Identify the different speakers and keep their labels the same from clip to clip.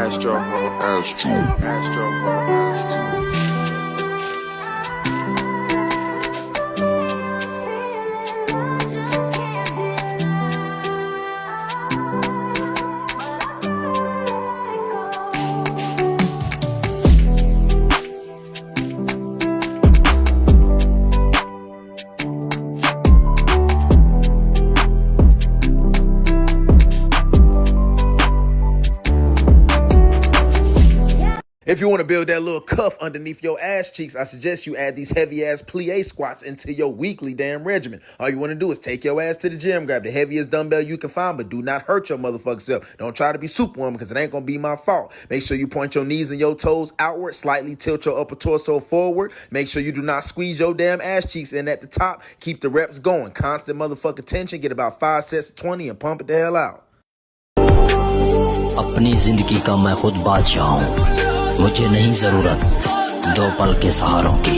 Speaker 1: Astro, Astro, Astro, Astro.
Speaker 2: If you want to build that little cuff underneath your ass cheeks, I suggest you add these heavy ass plie squats into your weekly damn regimen. All you want to do is take your ass to the gym, grab the heaviest dumbbell you can find, but do not hurt your motherfucking self. Don't try to be Superwoman because it ain't going to be my fault. Make sure you point your knees and your toes outward, slightly tilt your upper torso forward. Make sure you do not squeeze your damn ass cheeks in at the top. Keep the reps going. Constant motherfucking tension. Get about 5 sets of 20 and pump it the hell out.
Speaker 3: अपनी जिंदगी का मैं खुद बादशाह हूँ, मुझे नहीं जरूरत दो पल के सहारों की।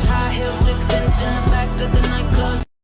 Speaker 4: High heel, 6 inch in the back of the